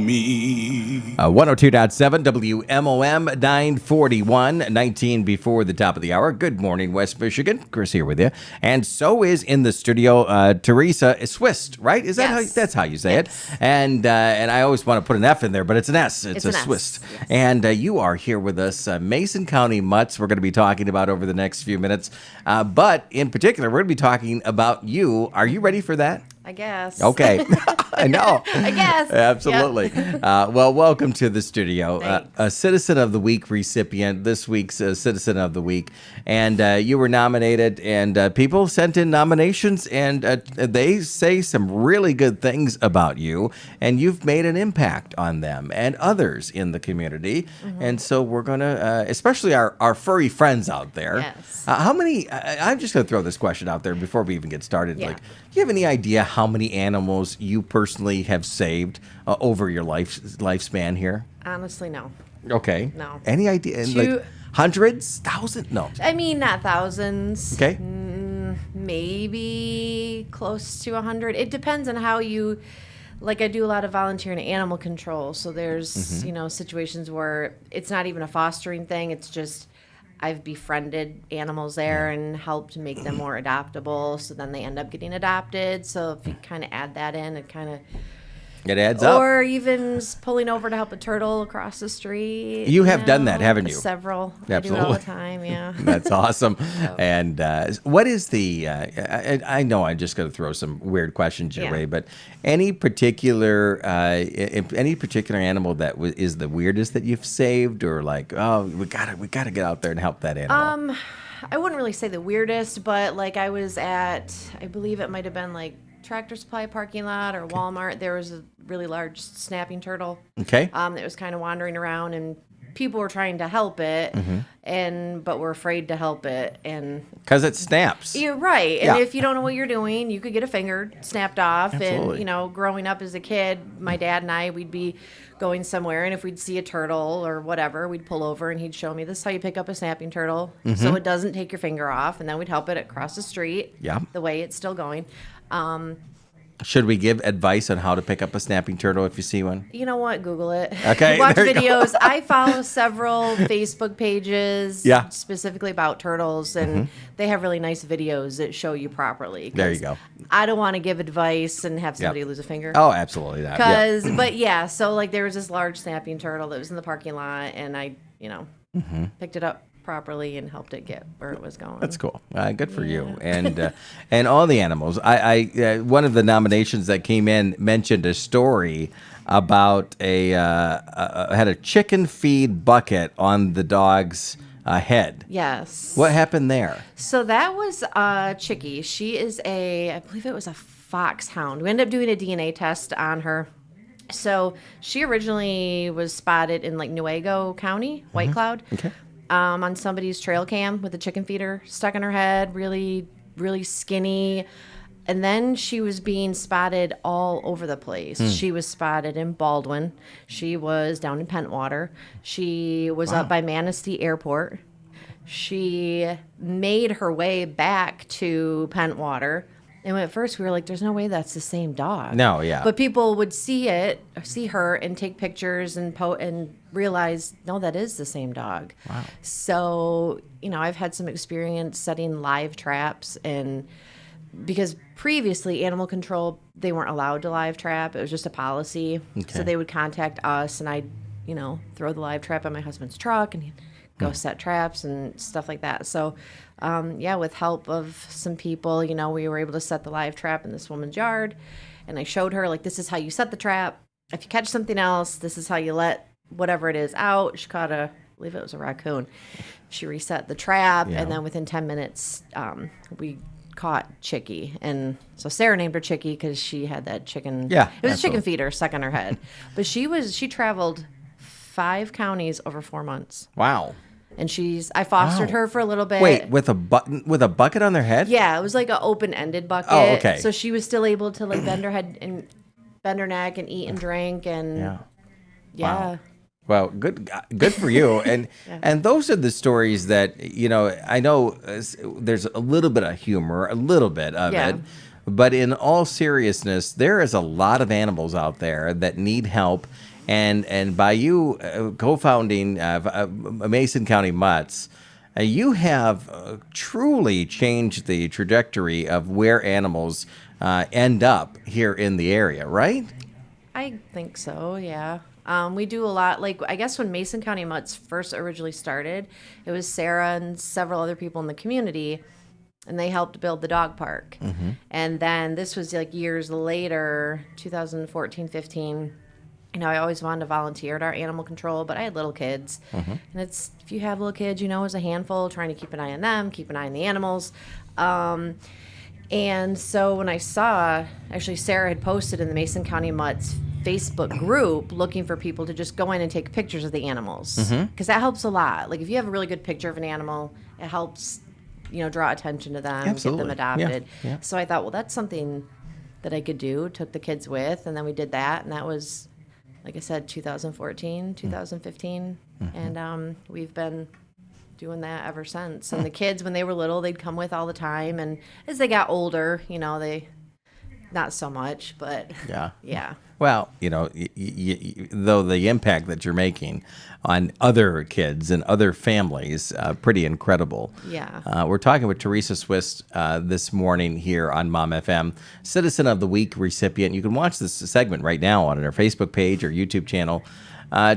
me. 102.7 WMOM 941, 19 before the top of the hour. Good morning, West Michigan. Chris here with you. And so is in the studio Teresa Swist, right? Is that that's how you say it? And I always want to put an F in there, but it's an S. It's a Swist. Yes. And you are here with us. Mason County Mutts we're going to be talking about over the next few minutes. But in particular, we're going to be talking about you. Are you ready for that? I guess. Okay. I know. I guess. Absolutely. Yep. Well, welcome to the studio. A Citizen of the Week recipient, this week's Citizen of the Week. And you were nominated, and people sent in nominations, and they say some really good things about you, and you've made an impact on them and others in the community. Mm-hmm. And so we're going to, especially our furry friends out there. Yes. How many, I'm just going to throw this question out there before we even get started. Yeah. Like, do you have any idea how many animals you personally have saved over your lifespan here? Honestly, no. Okay. No. Any idea? Like hundreds? Thousands? No. I mean, not thousands. Okay. Maybe close to 100. It depends on how you... Like, I do a lot of volunteering and animal control, so there's, situations where it's not even a fostering thing. It's just... I've befriended animals there and helped make them more adoptable, so then they end up getting adopted. So if you kind of add that in, it adds up. Or even pulling over to help a turtle across the street. You have done that, haven't you? Several. Absolutely. I do it all the time, yeah. That's awesome. And what is the, I know I'm just going to throw some weird questions your way, but any particular animal that is the weirdest that you've saved, or like, oh, we gotta get out there and help that animal? I wouldn't really say the weirdest, but like I was at, I believe it might have been like Tractor Supply parking lot or Walmart. There was a really large snapping turtle. Okay. That was kind of wandering around, and people were trying to help it, but were afraid to help it, and because it snaps. You're right. And if you don't know what you're doing, you could get a finger snapped off. Absolutely. And growing up as a kid, my dad and I, we'd be going somewhere, and if we'd see a turtle or whatever, we'd pull over and he'd show me, this is how you pick up a snapping turtle, so it doesn't take your finger off, and then we'd help it across the street. The way it's still going. Should we give advice on how to pick up a snapping turtle if you see one? You know what? Google it. Okay. Watch videos. I follow several Facebook pages specifically about turtles, and they have really nice videos that show you properly. There you go. I don't want to give advice and have somebody lose a finger. Oh, absolutely not. But so like there was this large snapping turtle that was in the parking lot, and I, picked it up properly and helped it get where it was going. That's cool. Good for you. And all the animals. I one of the nominations that came in mentioned a story about had a chicken feed bucket on the dog's head. Yes. What happened there? So that was Chicky. She is I believe it was a foxhound. We ended up doing a DNA test on her. So she originally was spotted in like Newaygo County, White Cloud. Okay. On somebody's trail cam with a chicken feeder stuck in her head, really, really skinny. And then she was being spotted all over the place. She was spotted in Baldwin. She was down in Pentwater. She was up by Manistee Airport. She made her way back to Pentwater. And at first we were like, there's no way that's the same dog. No, yeah. But people would see her and take pictures and realize, no, that is the same dog. Wow. So, I've had some experience setting live traps, and because previously animal control, they weren't allowed to live trap. It was just a policy. Okay. So they would contact us, and I'd, throw the live trap on my husband's truck, and he'd go set traps and stuff like that. So, with help of some people, we were able to set the live trap in this woman's yard. And I showed her, like, this is how you set the trap. If you catch something else, this is how you let whatever it is out. She caught I believe it was a raccoon. She reset the trap, and then within 10 minutes, we caught Chicky. And so Sarah named her Chicky because she had that chicken. Yeah, it was a chicken feeder stuck on her head. But she traveled 5 counties over 4 months. Wow. And I fostered her for a little bit. Wait, with a bucket on their head? Yeah, it was like an open-ended bucket. Oh, okay. So she was still able to like bend her head and bend her neck and eat and drink and Wow. Well, good for you. And and those are the stories that, I know there's a little bit of humor, a little bit of it, But in all seriousness, there is a lot of animals out there that need help. And by you co-founding Mason County Mutts, you have truly changed the trajectory of where animals end up here in the area, right? I think so, yeah. We do a lot, like, I guess when Mason County Mutts first originally started, it was Sarah and several other people in the community, and they helped build the dog park. And then this was like years later, 2014, 15. I always wanted to volunteer at our animal control, but I had little kids. And it's, if you have little kids, it's a handful, trying to keep an eye on them, keep an eye on the animals. And so when I saw, actually Sarah had posted in the Mason County Mutts Facebook group looking for people to just go in and take pictures of the animals. Because that helps a lot. Like if you have a really good picture of an animal, it helps, draw attention to them, Absolutely. get them adopted. Yeah. So I thought, well, that's something that I could do. Took the kids with, and then we did that, and that was, like I said, 2014, 2015, and we've been doing that ever since. And the kids, when they were little, they'd come with all the time, and as they got older, they not so much, but yeah. Well, though the impact that you're making on other kids and other families, pretty incredible. Yeah. We're talking with Teresa Swist this morning here on Mom FM, Citizen of the Week recipient. You can watch this segment right now on our Facebook page or YouTube channel.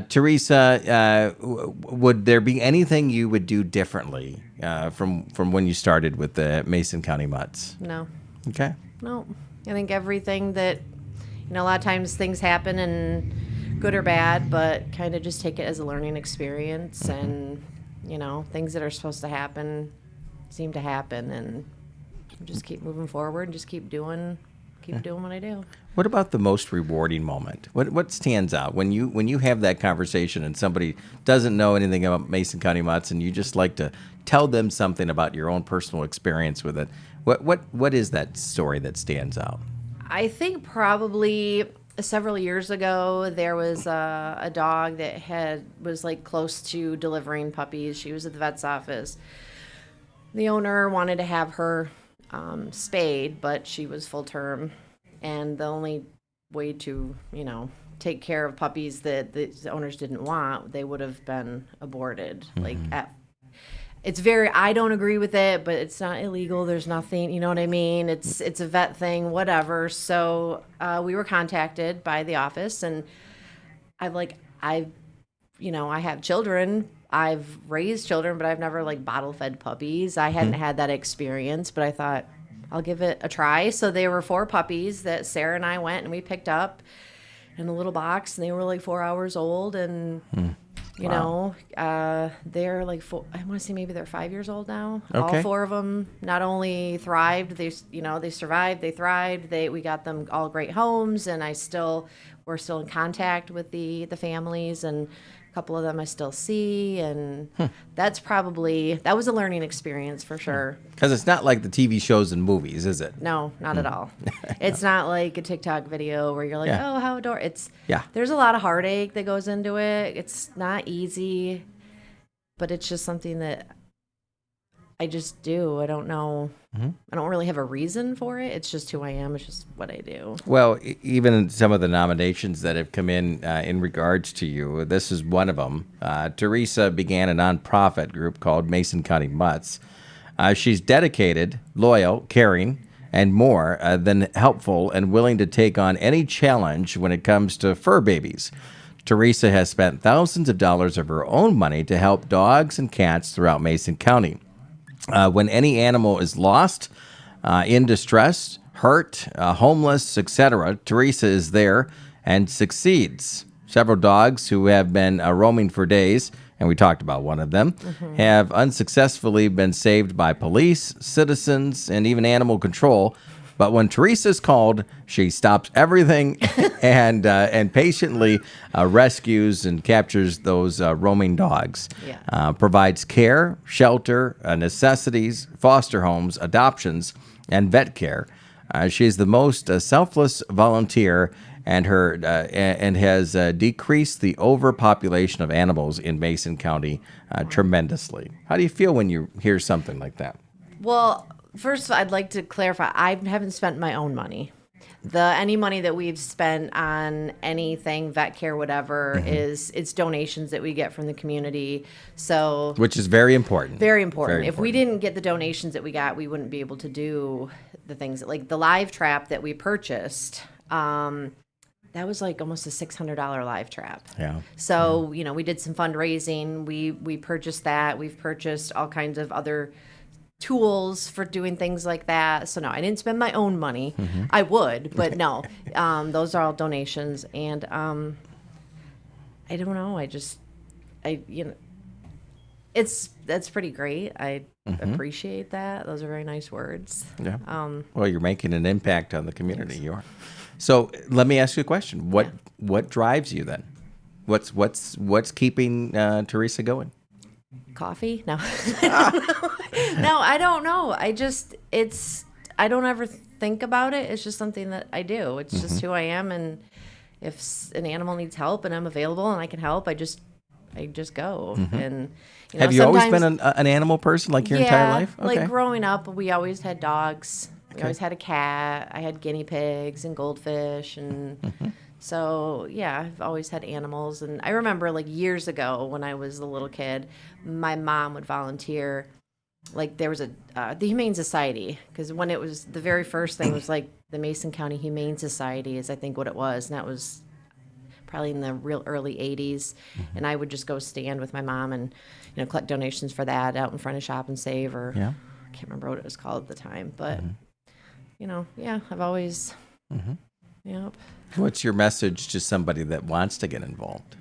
Teresa, would there be anything you would do differently from when you started with the Mason County Mutts? No. Okay. No. I think everything that, a lot of times things happen, and good or bad, but kind of just take it as a learning experience. And, things that are supposed to happen seem to happen, and just keep moving forward and just keep doing what I do. What about the most rewarding moment? What stands out when you have that conversation and somebody doesn't know anything about Mason County Mutts and you just like to tell them something about your own personal experience with it? What is that story that stands out? I think probably several years ago there was a dog that was like close to delivering puppies. She was at the vet's office. The owner wanted to have her spayed, but she was full term, and the only way to take care of puppies that the owners didn't want, they would have been aborted. Like I don't agree with it, but it's not illegal. There's nothing, you know what I mean? It's a vet thing, whatever. So we were contacted by the office, and I have children. I've raised children, but I've never bottle fed puppies. I hadn't had that experience, but I thought I'll give it a try. So there were 4 puppies that Sarah and I went and we picked up in a little box, and they were 4 hours old, and they're 4, I want to say maybe they're 5 years old now. Okay. All 4 of them not only thrived, they survived, they thrived. We got them all great homes, and we're still in contact with the families, and a couple of them I still see, and that was a learning experience for sure. Because it's not like the TV shows and movies, is it? No, not at all. It's not like a TikTok video where you're like, oh, how adorable. There's a lot of heartache that goes into it. It's not easy, but it's just something that I just do. I don't know. I don't really have a reason for it. It's just who I am. It's just what I do. Well, even some of the nominations that have come in regards to you, this is one of them. Teresa began a nonprofit group called Mason County Mutts. She's dedicated, loyal, caring, and more than helpful and willing to take on any challenge when it comes to fur babies. Teresa has spent thousands of dollars of her own money to help dogs and cats throughout Mason County. When any animal is lost, in distress, hurt, homeless, etc., Teresa is there and succeeds. Several dogs who have been roaming for days, and we talked about one of them, have unsuccessfully been saved by police, citizens, and even animal control. But when Teresa's called, she stops everything and patiently rescues and captures those roaming dogs. Provides care, shelter, necessities, foster homes, adoptions, and vet care. She's the most selfless volunteer, and has decreased the overpopulation of animals in Mason County tremendously. How do you feel when you hear something like that? Well, first, I'd like to clarify. I haven't spent my own money. Any money that we've spent on anything, vet care, whatever, it's donations that we get from the community. So, which is very important. Very important. Very If we didn't get the donations that we got, we wouldn't be able to do the things like the live trap that we purchased. That was like almost a $600 live trap. Yeah. So, we did some fundraising. We purchased that. We've purchased all kinds of other tools for doing things like that. So no, I didn't spend my own money. I would, but no, those are all donations. And I don't know. That's pretty great. I appreciate that. Those are very nice words. Yeah. Well, you're making an impact on the community. You are. So let me ask you a question. What drives you then? What's keeping Teresa going? Coffee? No. No, I don't know. I don't ever think about it. It's just something that I do. It's just who I am. And if an animal needs help and I'm available and I can help, I just go. And have you always been an animal person, like your entire life? Okay. Like growing up, we always had dogs. We always had a cat. I had guinea pigs and goldfish, and so yeah, I've always had animals. And I remember like years ago when I was a little kid, my mom would volunteer. Like there was the Humane Society, because when it was the very first thing was like the Mason County Humane Society is I think what it was, and that was probably in the real early 80s. And I would just go stand with my mom and collect donations for that out in front of Shop and Save, or I can't remember what it was called at the time, but I've always yep. What's your message to somebody that wants to get involved?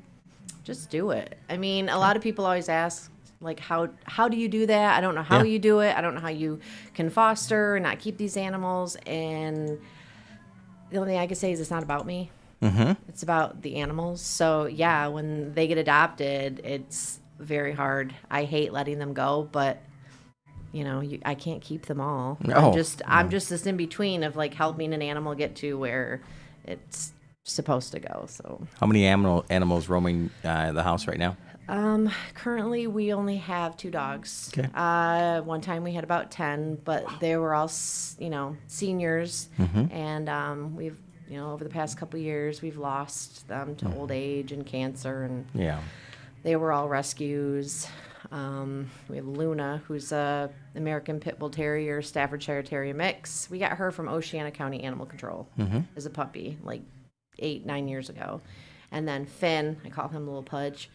Just do it. I mean, a lot of people always ask, like, how do you do that? I don't know how you do it. I don't know how you can foster and not keep these animals. And the only thing I can say is it's not about me. It's about the animals. So yeah, when they get adopted, it's very hard. I hate letting them go, but I can't keep them all. No. I'm just this in between of like helping an animal get to where it's supposed to go. So how many animals roaming the house right now? Currently we only have 2 dogs. Okay. One time we had about 10, but they were all seniors, and we've over the past couple of years we've lost them to old age and cancer, and they were all rescues. We have Luna, who's a American Pit Bull Terrier, Staffordshire Terrier mix. We got her from Oceana County Animal Control as a puppy, like 8-9 years ago. And then Finn, I call him Little Pudge.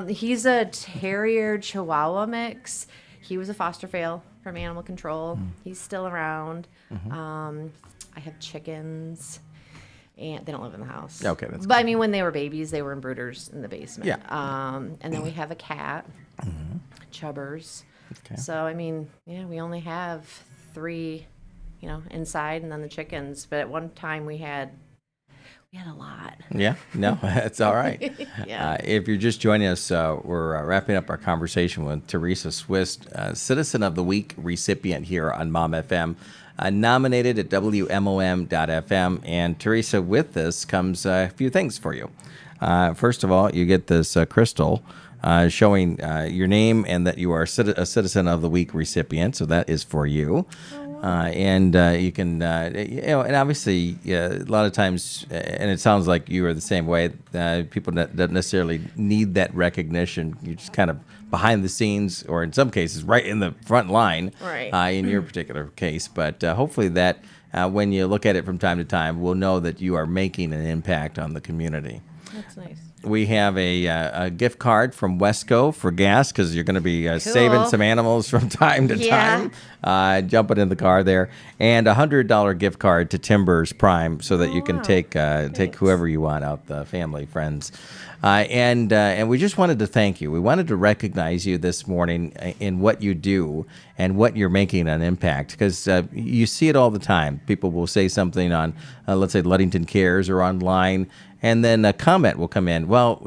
He's a Terrier Chihuahua mix. He was a foster fail from Animal Control. He's still around. I have chickens. And they don't live in the house. Okay, that's But I mean, when they were babies, they were in brooders in the basement. Yeah. And then we have a cat, Chubbers. Okay. So I mean, we only have 3, inside, and then the chickens. But at one time we had a lot. Yeah, no, that's all right. If you're just joining us, we're wrapping up our conversation with Teresa Swist, Citizen of the Week recipient here on Mom FM. Nominated at WMOM.FM. And Teresa, with this comes a few things for you. First of all, you get this crystal showing your name and that you are a Citizen of the Week recipient. So that is for you. And you can, and obviously, a lot of times, and it sounds like you are the same way, people that don't necessarily need that recognition. You're just kind of behind the scenes, or in some cases, right in the front line, in your particular case. But hopefully that when you look at it from time to time, we'll know that you are making an impact on the community. That's nice. We have a gift card from Wesco for gas, because you're going to be saving some animals from time to time. Jumping in the car there. And a $100 gift card to Timbers Prime, so that you can take whoever you want out, the family, friends. And we just wanted to thank you. We wanted to recognize you this morning in what you do and what you're making an impact, because you see it all the time. People will say something on, let's say, Ludington Cares or online, and then a comment will come in. Well,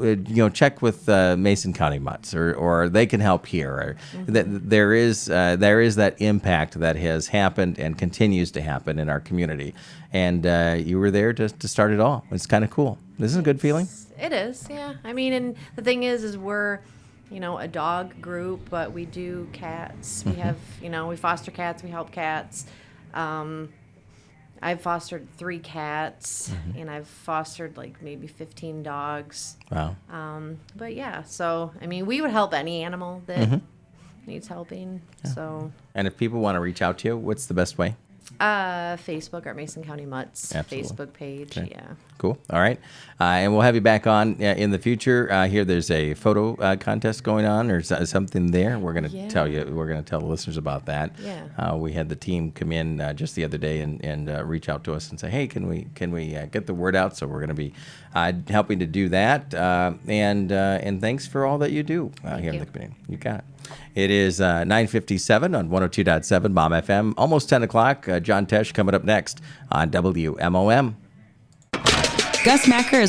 check with Mason County Mutts, or they can help here. Or there is that impact that has happened and continues to happen in our community, and you were there to start it all. It's kind of cool. Isn't it a good feeling? It is, yeah. I mean, and the thing is we're a dog group, but we do cats. We have, we foster cats. We help cats. I've fostered 3 cats, and I've fostered like maybe 15 dogs. Wow. But yeah, so I mean, we would help any animal that needs helping. Yeah. So. And if people want to reach out to you, what's the best way? Facebook, our Mason County Mutts Facebook page. Okay. Yeah. Cool. All right. And we'll have you back on in the future. Here, there's a photo contest going on, or something there. We're going to tell you. We're going to tell the listeners about that. Yeah. We had the team come in just the other day and reach out to us and say, hey, can we get the word out? So we're going to be helping to do that. And thanks for all that you do here in the community. You got it. It is 9:57 on 102.7 Mom FM. Almost 10 o'clock. John Tesh coming up next on WMOM. Gus Macker is